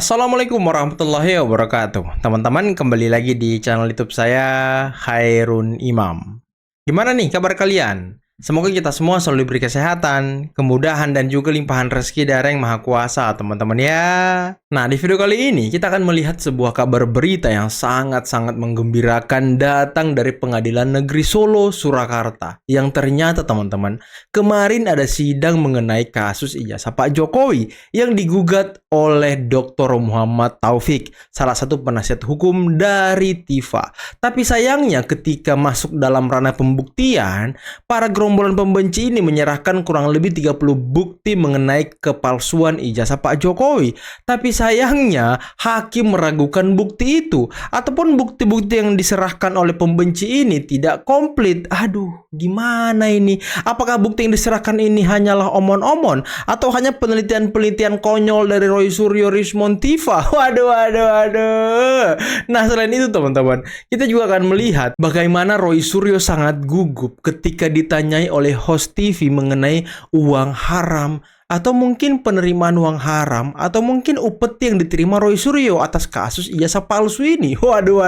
Assalamualaikum warahmatullahi wabarakatuh. Teman-teman, kembali lagi di channel YouTube saya, Khairun Imam. Gimana nih kabar kalian? Semoga kita semua selalu diberi kesehatan, kemudahan, dan juga limpahan rezeki dari Yang Maha Kuasa, teman-teman ya. Nah, di video kali ini kita akan melihat sebuah kabar berita yang sangat-sangat menggembirakan datang dari Pengadilan Negeri Solo, Surakarta. Yang ternyata, teman-teman, kemarin ada sidang mengenai kasus ijazah Pak Jokowi yang digugat oleh Dr. Muhammad Taufik, salah satu penasihat hukum dari Tifa. Tapi sayangnya ketika masuk dalam ranah pembuktian, para gerombolan pembenci ini menyerahkan kurang lebih 30 bukti mengenai kepalsuan ijazah Pak Jokowi. Tapi sayangnya hakim meragukan bukti itu, ataupun bukti-bukti yang diserahkan oleh pembenci ini tidak komplit. Aduh, gimana ini? Apakah bukti yang diserahkan ini hanyalah omon-omon atau hanya penelitian-penelitian konyol dari Roy Suryo Rismon Tifa? Waduh. Nah, selain itu teman-teman, kita juga akan melihat bagaimana Roy Suryo sangat gugup ketika ditanyai oleh host TV mengenai uang haram, atau mungkin penerimaan uang haram, atau mungkin upeti yang diterima Roy Suryo atas kasus ijazah palsu ini. Waduh.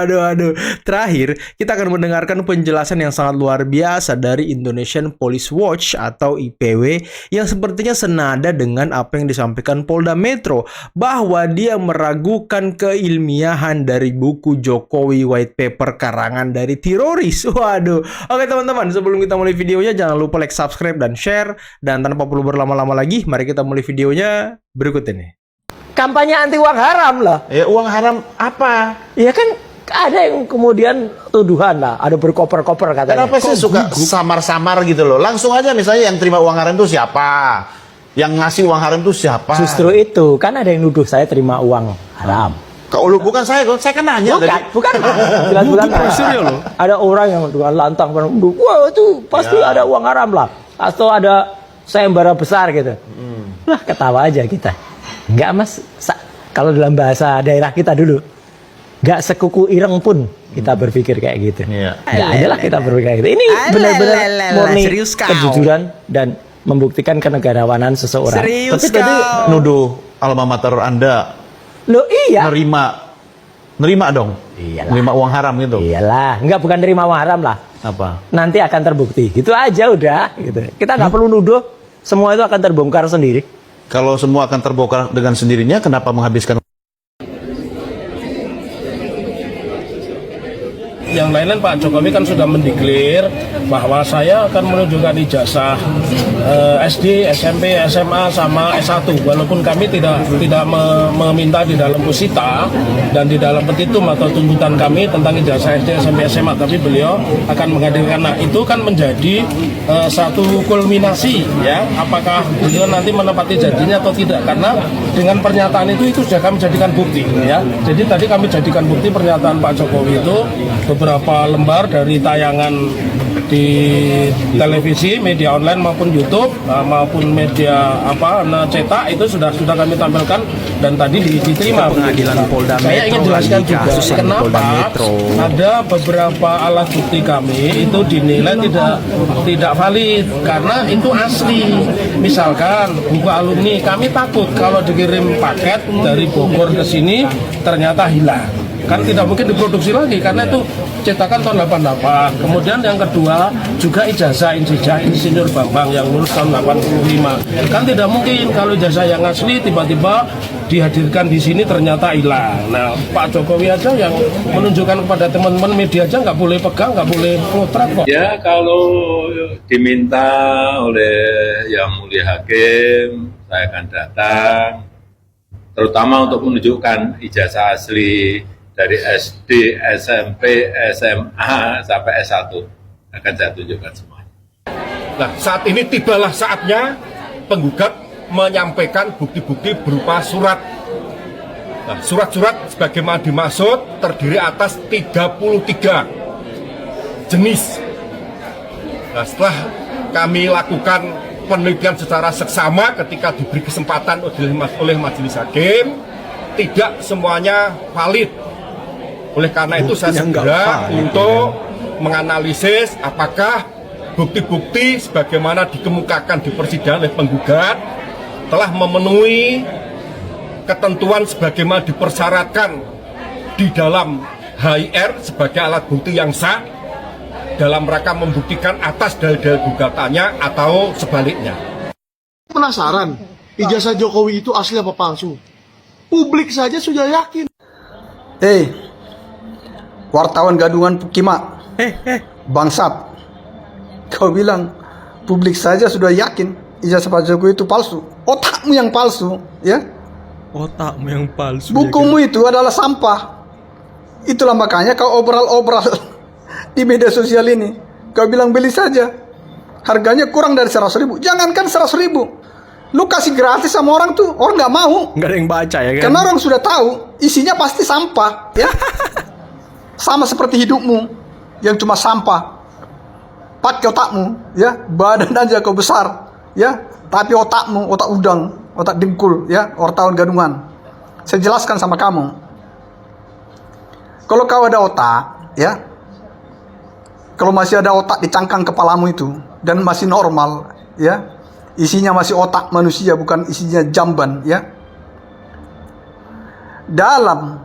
Terakhir, kita akan mendengarkan penjelasan yang sangat luar biasa dari Indonesian Police Watch atau IPW yang sepertinya senada dengan apa yang disampaikan Polda Metro, bahwa dia meragukan keilmiahan dari buku Jokowi White Paper karangan dari teroris. Waduh. Oke teman-teman, sebelum kita mulai videonya jangan lupa like, subscribe, dan share. Dan tanpa perlu berlama-lama lagi, mari kita mulai videonya berikut ini. Kampanye anti uang haram lah. Ya uang haram apa? Ya kan ada yang kemudian tuduhan lah, ada berkoper-koper katanya. Kenapa sih suka samar-samar gitu loh? Langsung aja misalnya yang terima uang haram itu siapa? Yang ngasih uang haram itu siapa? Justru itu, kan ada yang nuduh saya terima uang haram. Kalau bukan saya kan nanya tadi. Bukan. Jelas-jelas loh. ada orang yang dengan lantang menuduh, wah itu pasti ada uang haram lah. Atau ada sayembara besar gitu. Lah ketawa aja kita. Enggak mas, kalau dalam bahasa daerah kita dulu, enggak sekuku ireng pun kita berpikir kayak gitu. Iya. Enggak ada lah kita berpikir kayak gitu. Ini benar-benar murni kejujuran dan membuktikan kenegarawanan seseorang. Tapi tadi nuduh alma mater Anda Loh iya. nerima dong. Iyalah. Nerima uang haram gitu. Iyalah, enggak bukan nerima uang haram lah. Apa? Nanti akan terbukti. Gitu aja udah gitu. Kita nggak perlu nuduh, semua itu akan terbongkar sendiri. Kalau semua akan terbongkar dengan sendirinya, kenapa menghabiskan? Yang lain-lain Pak Jokowi kan sudah mendeklir bahwa saya akan menunjukkan ijazah SD, SMP, SMA sama S1, walaupun kami tidak meminta di dalam pusita dan di dalam petitum atau tuntutan kami tentang ijazah SD, SMP, SMA, tapi beliau akan menghadirkan. Nah, itu kan menjadi satu kulminasi ya, apakah beliau nanti menepati janjinya atau tidak, karena dengan pernyataan itu sudah kami jadikan bukti ya. Jadi tadi kami jadikan bukti pernyataan Pak Jokowi itu beberapa lembar dari tayangan di televisi, media online maupun YouTube maupun media cetak, itu sudah kami tampilkan dan tadi diterima. Pengadilan Polda Metro. Saya ingin jelaskan juga kenapa ada beberapa alat bukti kami itu dinilai tidak valid karena itu asli. Misalkan buku alumni, kami takut kalau dikirim paket dari Bogor ke sini ternyata hilang. Kan tidak mungkin diproduksi lagi karena itu cetakan tahun 88. Kemudian yang kedua juga ijazah Insinyur Bambang yang lulus tahun 85. Kan tidak mungkin kalau ijazah yang asli tiba-tiba dihadirkan di sini ternyata hilang. Nah, Pak Jokowi aja yang menunjukkan kepada teman-teman media aja nggak boleh pegang, nggak boleh ngotret kok. Ya kalau diminta oleh Yang Mulia Hakim, saya akan datang, terutama untuk menunjukkan ijazah asli dari SD, SMP, SMA, sampai S1 akan saya tunjukkan semuanya. Nah, saat ini tibalah saatnya penggugat menyampaikan bukti-bukti berupa surat. Nah, surat-surat sebagaimana dimaksud terdiri atas 33 jenis. Nah, setelah kami lakukan penelitian secara seksama ketika diberi kesempatan oleh majelis hakim, tidak semuanya valid. Oleh karena itu saya segera untuk menganalisis apakah bukti-bukti sebagaimana dikemukakan di persidangan oleh penggugat telah memenuhi ketentuan sebagaimana dipersyaratkan di dalam HIR sebagai alat bukti yang sah dalam rangka membuktikan atas dalil-dalil gugatannya atau sebaliknya. Penasaran, ijazah Jokowi itu asli apa palsu? Publik saja sudah yakin. Wartawan gadungan Pukima, bangsat. Kau bilang publik saja sudah yakin ijazah Pak Jokowi itu palsu. Otakmu yang palsu, ya. Otakmu yang palsu. Bukumu itu adalah sampah. Itulah makanya kau obral-obral di media sosial ini. Kau bilang beli saja. Harganya kurang dari 100.000. Jangankan 100.000. Lu kasih gratis sama orang tuh, orang nggak mau. Nggak ada yang baca ya kan? Karena orang sudah tahu isinya pasti sampah, ya. Sama seperti hidupmu yang cuma sampah. Pakai otakmu, ya. Badan aja kau besar, ya. Tapi otakmu, otak udang, otak dengkul, ya. Wartawan gadungan. Saya jelaskan sama kamu. Kalau kau ada otak, ya. Kalau masih ada otak di cangkang kepalamu itu dan masih normal, ya. Isinya masih otak manusia, bukan isinya jamban, ya. Dalam,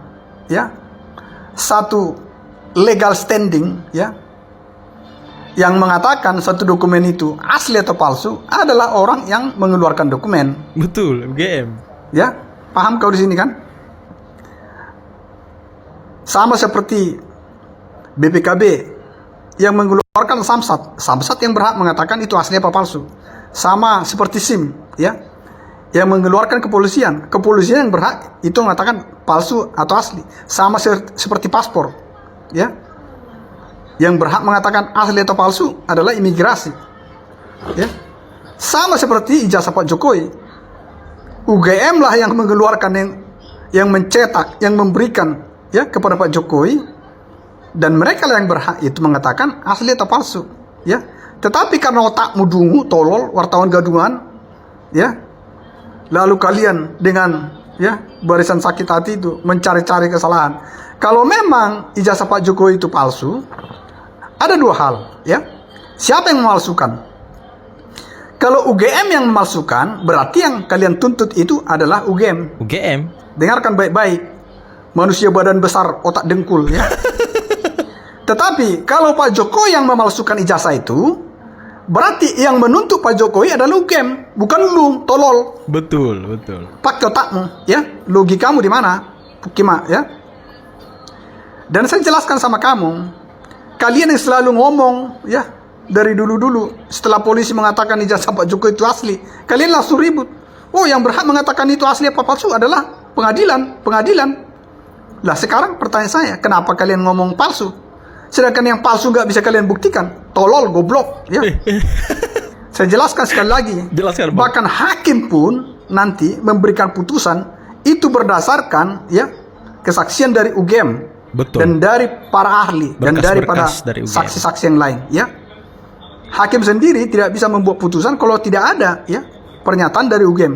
ya, satu legal standing, ya, yang mengatakan satu dokumen itu asli atau palsu adalah orang yang mengeluarkan dokumen. Betul, UGM. Ya, paham kau di sini kan? Sama seperti BPKB yang mengeluarkan Samsat. Samsat yang berhak mengatakan itu asli apa palsu. Sama seperti SIM, ya, yang mengeluarkan kepolisian. Kepolisian yang berhak itu mengatakan palsu atau asli. Sama seperti paspor, ya, yang berhak mengatakan asli atau palsu adalah imigrasi, ya. Sama seperti ijazah Pak Jokowi. UGM lah yang mengeluarkan, yang mencetak, yang memberikan, ya, kepada Pak Jokowi, dan mereka lah yang berhak itu mengatakan asli atau palsu, ya. Tetapi karena otakmu dungu, tolol, wartawan gadungan, ya, lalu kalian dengan, ya, barisan sakit hati itu mencari-cari kesalahan. Kalau memang ijazah Pak Jokowi itu palsu, ada dua hal, ya. Siapa yang memalsukan? Kalau UGM yang memalsukan, berarti yang kalian tuntut itu adalah UGM. UGM. Dengarkan baik-baik, manusia badan besar, otak dengkul, ya. Tetapi kalau Pak Jokowi yang memalsukan ijazah itu, berarti yang menuntut Pak Jokowi adalah UGM, bukan lu, tolol. Betul, betul. Pakai otakmu, ya. Logikamu di mana? Pukima, ya. Dan saya jelaskan sama kamu, kalian yang selalu ngomong, ya, dari dulu-dulu, setelah polisi mengatakan ijazah Pak Jokowi itu asli, kalian langsung ribut. Oh, yang berhak mengatakan itu asli apa palsu adalah pengadilan. Lah sekarang pertanyaan saya, kenapa kalian ngomong palsu? Sedangkan yang palsu nggak bisa kalian buktikan. Tolol, goblok, ya. Saya jelaskan sekali lagi. Jelaskan, Bang. Bahkan hakim pun nanti memberikan putusan itu berdasarkan, ya, kesaksian dari UGM. Betul. Dan dari para ahli dan daripada dari UGM. saksi-saksi yang lain, ya. Hakim sendiri tidak bisa membuat putusan kalau tidak ada, ya, pernyataan dari UGM.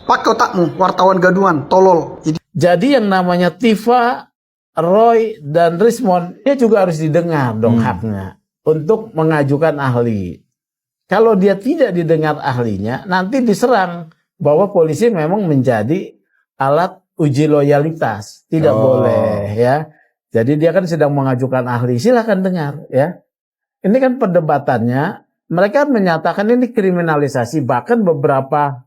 Pakai otakmu, wartawan gadungan, tolol. Jadi yang namanya Tifa, Roy, dan Rismond, dia juga harus didengar dong haknya untuk mengajukan ahli. Kalau dia tidak didengar ahlinya, nanti diserang bahwa polisi memang menjadi alat uji loyalitas. Tidak boleh, ya. Jadi dia kan sedang mengajukan ahli, silakan dengar, ya. Ini kan perdebatannya, mereka menyatakan ini kriminalisasi, bahkan beberapa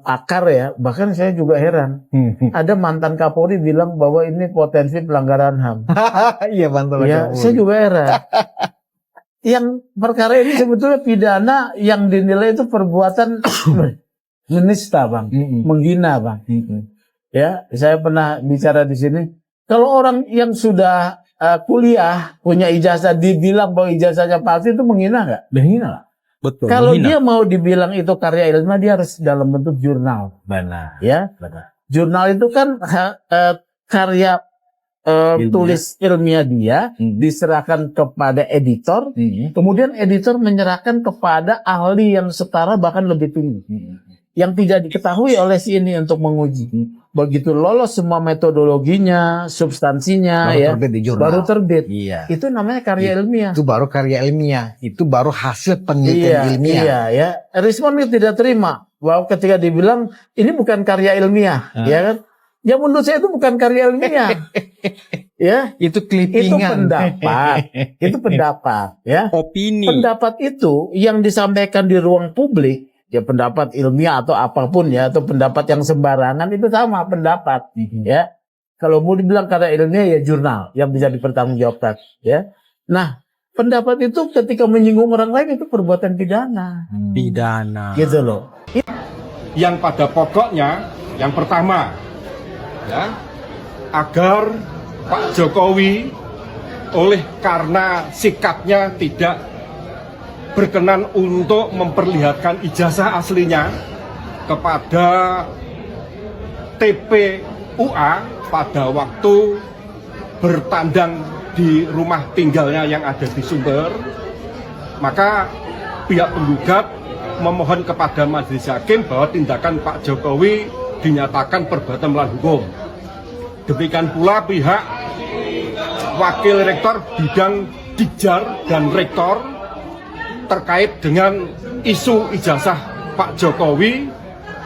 pakar, ya, bahkan saya juga heran. Ada mantan Kapolri bilang bahwa ini potensi pelanggaran HAM. Iya, mantan Ya, saya juga heran. Yang perkara ini sebetulnya pidana yang dinilai itu perbuatan menista, Bang, menghina, Bang. Ya, saya pernah bicara di sini. Kalau orang yang sudah kuliah punya ijazah dibilang bahwa ijazahnya palsu, itu menghina nggak? Menghina lah. Betul. Kalau menghina. dia mau dibilang itu karya ilmiah, dia harus dalam bentuk jurnal. Benar. Ya, Benar. jurnal itu kan karya tulis ilmiah dia diserahkan kepada editor, kemudian editor menyerahkan kepada ahli yang setara bahkan lebih tinggi. yang tidak diketahui oleh si ini untuk menguji. Begitu lolos semua metodologinya, substansinya, Baru ya, terbit di jurnal. baru terbit. Iya. Itu namanya karya ilmiah. Itu baru karya ilmiah. Itu baru hasil Iya, penelitian ilmiah. iya, ya. Rismond itu tidak terima bahwa ketika dibilang ini bukan karya ilmiah, ya kan? Ya menurut saya itu bukan karya ilmiah. Ya, Itu itu clippingan. pendapat. Itu pendapat, ya. Opini. Pendapat itu yang disampaikan di ruang publik, ya pendapat ilmiah atau apapun ya, atau pendapat yang sembarangan itu sama pendapat, ya. Kalau mau dibilang karya ilmiah ya jurnal yang bisa dipertanggungjawabkan, ya. Nah, pendapat itu ketika menyinggung orang lain itu perbuatan pidana, Pidana. gitu loh. Yang pada pokoknya, yang pertama, ya, agar Pak Jokowi oleh karena sikapnya tidak berkenan untuk memperlihatkan ijazah aslinya kepada TPUA pada waktu bertandang di rumah tinggalnya yang ada di Sumber, maka pihak penggugat memohon kepada majelis hakim bahwa tindakan Pak Jokowi dinyatakan perbuatan melawan hukum. Demikian pula pihak wakil rektor bidang Dikjar dan rektor terkait dengan isu ijazah Pak Jokowi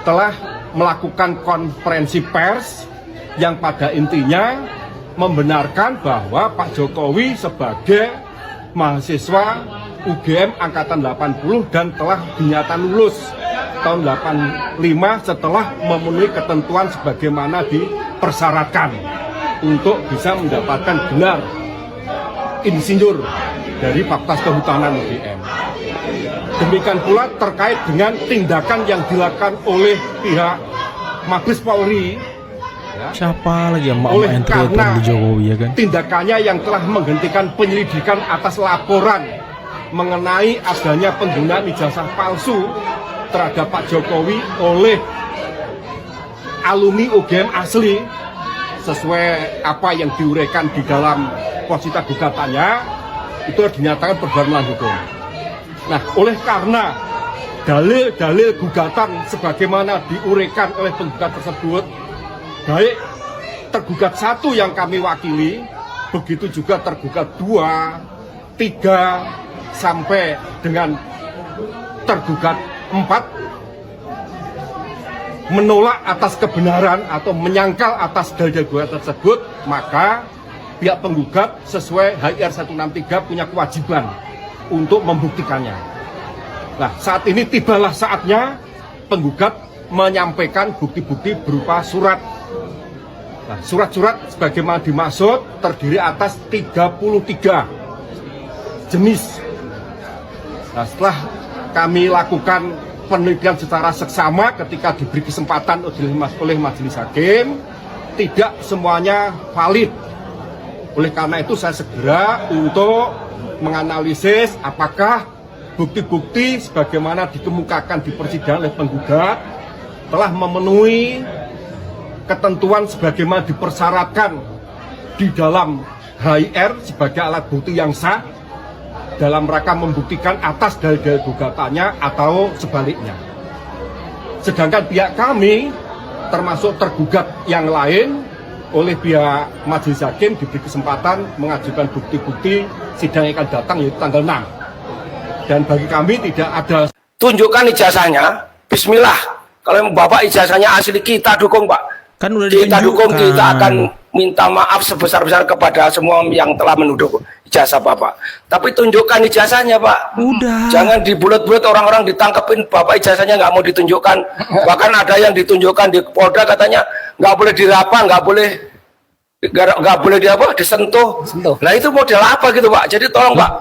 telah melakukan konferensi pers yang pada intinya membenarkan bahwa Pak Jokowi sebagai mahasiswa UGM angkatan 80 dan telah dinyatakan lulus tahun 85 setelah memenuhi ketentuan sebagaimana dipersyaratkan untuk bisa mendapatkan gelar insinyur dari Fakultas Kehutanan UGM. Demikian pula terkait dengan tindakan yang dilakukan oleh pihak Mabes Polri, ya, Siapa lagi yang mau oleh entry karena di Jokowi ya kan? tindakannya yang telah menghentikan penyelidikan atas laporan mengenai adanya penggunaan ijazah palsu terhadap Pak Jokowi oleh alumni UGM asli sesuai apa yang diuraikan di dalam posita gugatannya, itu dinyatakan perbuatan melawan hukum. Nah, oleh karena dalil-dalil gugatan sebagaimana diuraikan oleh penggugat tersebut, baik tergugat 1 yang kami wakili, begitu juga tergugat 2, 3, sampai dengan tergugat 4 menolak atas kebenaran atau menyangkal atas dalil gugatan tersebut, maka pihak penggugat sesuai HIR 163 punya kewajiban untuk membuktikannya. Nah, saat ini tibalah saatnya penggugat menyampaikan bukti-bukti berupa surat. Nah, surat-surat sebagaimana dimaksud terdiri atas 33 jenis. Nah, setelah kami lakukan penelitian secara seksama ketika diberi kesempatan oleh majelis hakim, tidak semuanya valid. Oleh karena itu saya segera untuk menganalisis apakah bukti-bukti sebagaimana dikemukakan di persidangan oleh penggugat telah memenuhi ketentuan sebagaimana dipersyaratkan di dalam HIR sebagai alat bukti yang sah dalam rangka membuktikan atas dalil-dalil gugatannya atau sebaliknya. Sedangkan pihak kami termasuk tergugat yang lain oleh pihak majelis hakim diberi kesempatan mengajukan bukti-bukti sidang yang akan datang yaitu tanggal 6. Dan bagi kami tidak ada. Tunjukkan ijazahnya, bismillah. Kalau Bapak ijazahnya asli, kita dukung, Pak. Kan udah Kita dukung, ditunjukkan. kita akan minta maaf sebesar-besar kepada semua yang telah menuduh ijazah Bapak. Tapi tunjukkan ijazahnya, Pak. Udah. Jangan dibulet-bulet orang-orang ditangkepin, Bapak ijazahnya nggak mau ditunjukkan. Bahkan ada yang ditunjukkan di Polda katanya nggak boleh diraba, nggak boleh disentuh. Nah itu model apa gitu, Pak? Jadi tolong, Pak,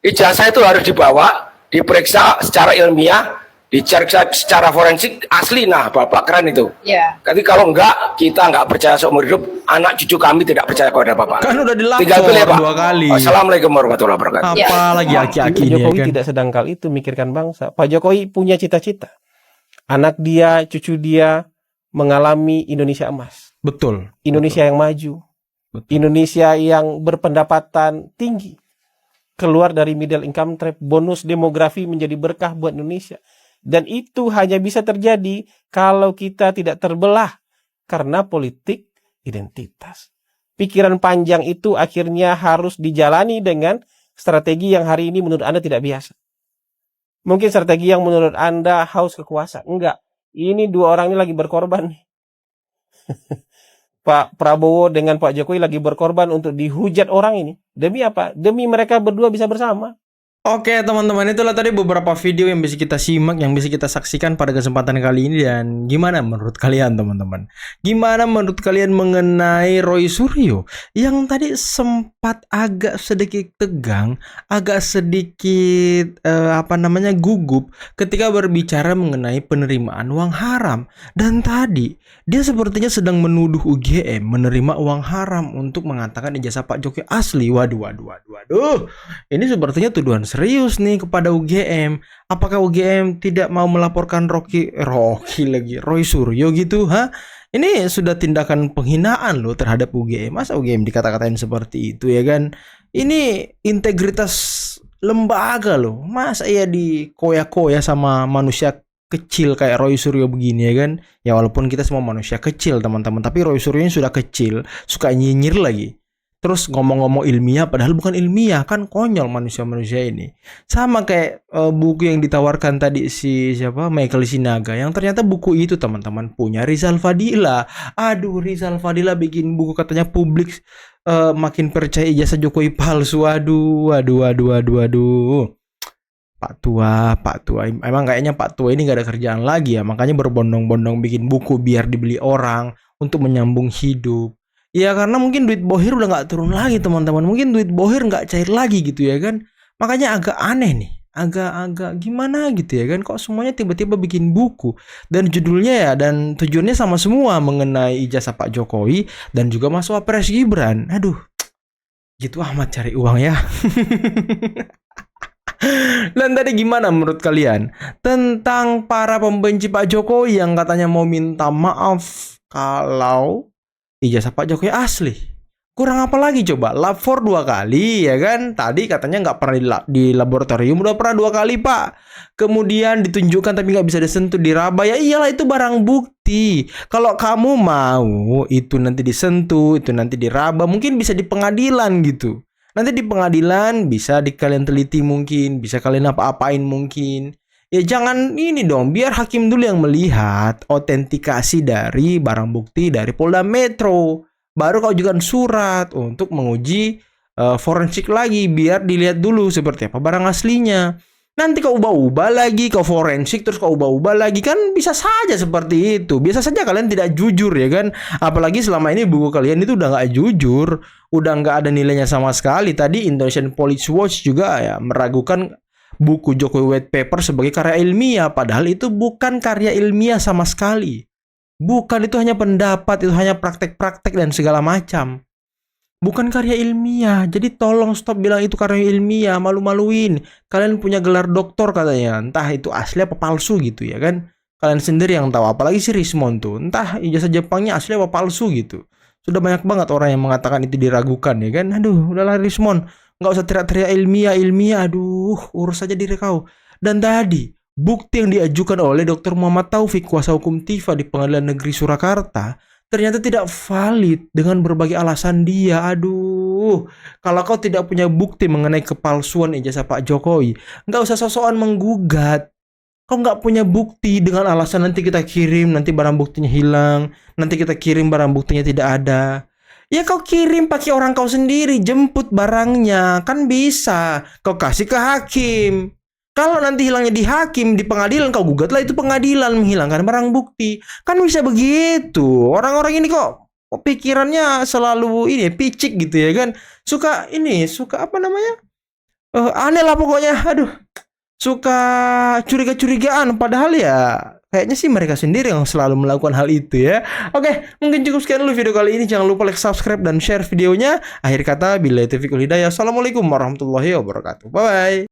ijazah itu harus dibawa, diperiksa secara ilmiah, dicek secara forensik asli. Nah, Bapak keren itu. Iya. Tapi kalau enggak, kita enggak percaya seumur hidup, anak cucu kami tidak percaya kepada Bapak. Kan udah dilapor Tinggal pilih, Pak. 2 kali. Assalamualaikum warahmatullahi wabarakatuh. Apa lagi aki-aki ini ya Jokowi kan? tidak sedangkal itu mikirkan bangsa. Pak Jokowi punya cita-cita. Anak dia, cucu dia mengalami Indonesia emas. Betul. Indonesia yang maju. Betul. Indonesia yang berpendapatan tinggi. Keluar dari middle income trap, bonus demografi menjadi berkah buat Indonesia. Dan itu hanya bisa terjadi kalau kita tidak terbelah karena politik identitas. Pikiran panjang itu akhirnya harus dijalani dengan strategi yang hari ini menurut Anda tidak biasa. Mungkin strategi yang menurut Anda haus kekuasaan. Enggak. Ini dua orang ini lagi berkorban nih. Pak Prabowo dengan Pak Jokowi lagi berkorban untuk dihujat orang ini. Demi apa? Demi mereka berdua bisa bersama. Oke teman-teman, itulah tadi beberapa video yang bisa kita simak, yang bisa kita saksikan pada kesempatan kali ini. Dan gimana menurut kalian teman-teman? Gimana menurut kalian mengenai Roy Suryo yang tadi sempat agak sedikit tegang, agak sedikit gugup ketika berbicara mengenai penerimaan uang haram. Dan tadi dia sepertinya sedang menuduh UGM menerima uang haram untuk mengatakan ijazah Pak Jokowi asli. Waduh. Ini sepertinya tuduhan serius nih kepada UGM. Apakah UGM tidak mau melaporkan Roy Suryo gitu? Ini sudah tindakan penghinaan loh terhadap UGM. Masa UGM dikata-katain seperti itu ya kan? Ini integritas lembaga loh. Masa ya dikoya-koya sama manusia kecil kayak Roy Suryo begini ya kan? Ya walaupun kita semua manusia kecil teman-teman, tapi Roy Suryo ini sudah kecil, suka nyinyir lagi. Terus ngomong-ngomong ilmiah padahal bukan ilmiah, kan konyol manusia-manusia ini. Sama kayak buku yang ditawarkan tadi si Michael Sinaga, yang ternyata buku itu teman-teman punya Rizal Fadila. Aduh, Rizal Fadila bikin buku katanya publik makin percaya ijazah Jokowi palsu. Aduh. Pak Tua, emang kayaknya Pak Tua ini gak ada kerjaan lagi ya, makanya berbondong-bondong bikin buku biar dibeli orang untuk menyambung hidup. Ya karena mungkin duit bohir udah gak turun lagi teman-teman. Mungkin duit bohir gak cair lagi gitu ya kan. Makanya agak aneh nih. Agak gimana gitu ya kan. Kok semuanya tiba-tiba bikin buku. Dan judulnya ya dan tujuannya sama semua. Mengenai ijazah Pak Jokowi. Dan juga Mas Wapres Gibran. Aduh. Gitu amat cari uang ya. Dan tadi gimana menurut kalian tentang para pembenci Pak Jokowi yang katanya mau minta maaf kalau ijazah Pak Jokowi asli? Kurang apa lagi coba? Lapor 2 kali ya kan? Tadi katanya nggak pernah di laboratorium, udah pernah 2 kali Pak. Kemudian ditunjukkan tapi nggak bisa disentuh, diraba. Ya iyalah itu barang bukti. Kalau kamu mau itu nanti disentuh, itu nanti diraba, mungkin bisa di pengadilan gitu. Nanti di pengadilan bisa kalian teliti mungkin, bisa kalian apa-apain mungkin. Ya jangan ini dong, biar hakim dulu yang melihat autentikasi dari barang bukti dari Polda Metro. Baru kau ajukan surat untuk menguji forensik lagi, biar dilihat dulu seperti apa barang aslinya. Nanti kau ubah-ubah lagi, kau forensik terus kau ubah-ubah lagi, kan bisa saja seperti itu. Biasa saja kalian tidak jujur ya kan. Apalagi selama ini buku kalian itu udah nggak jujur, udah nggak ada nilainya sama sekali. Tadi Indonesian Police Watch juga ya meragukan buku Jokowi White Paper sebagai karya ilmiah, padahal itu bukan karya ilmiah sama sekali. Bukan, itu hanya pendapat, itu hanya praktek-praktek dan segala macam. Bukan karya ilmiah. Jadi tolong stop bilang itu karya ilmiah, malu-maluin. Kalian punya gelar doktor katanya, entah itu asli apa palsu gitu ya kan. Kalian sendiri yang tahu, apalagi si Rismon tuh, entah ijazah Jepangnya asli apa palsu gitu. Sudah banyak banget orang yang mengatakan itu diragukan ya kan. Aduh, udahlah Rismon, nggak usah teriak-teriak ilmiah, aduh, urus aja diri kau. Dan tadi, bukti yang diajukan oleh Dr. Muhammad Taufik, kuasa hukum Tifa di Pengadilan Negeri Surakarta, ternyata tidak valid dengan berbagai alasan dia. Aduh, kalau kau tidak punya bukti mengenai kepalsuan ijazah Pak Jokowi, nggak usah sosokan menggugat. Kau nggak punya bukti dengan alasan nanti kita kirim, nanti barang buktinya hilang, nanti kita kirim barang buktinya tidak ada. Ya kau kirim pakai orang kau sendiri, jemput barangnya, kan bisa. Kau kasih ke hakim. Kalau nanti hilangnya di hakim, di pengadilan, kau gugatlah itu pengadilan menghilangkan barang bukti. Kan bisa begitu. Orang-orang ini kok pikirannya selalu ini picik gitu ya kan. Suka apa namanya? Aneh lah pokoknya. Aduh. Suka curiga-curigaan, padahal ya kayaknya sih mereka sendiri yang selalu melakukan hal itu ya. Oke, mungkin cukup sekian dulu video kali ini. Jangan lupa like, subscribe, dan share videonya. Akhir kata, billahi taufiq wal hidayah. Assalamualaikum warahmatullahi wabarakatuh. Bye-bye.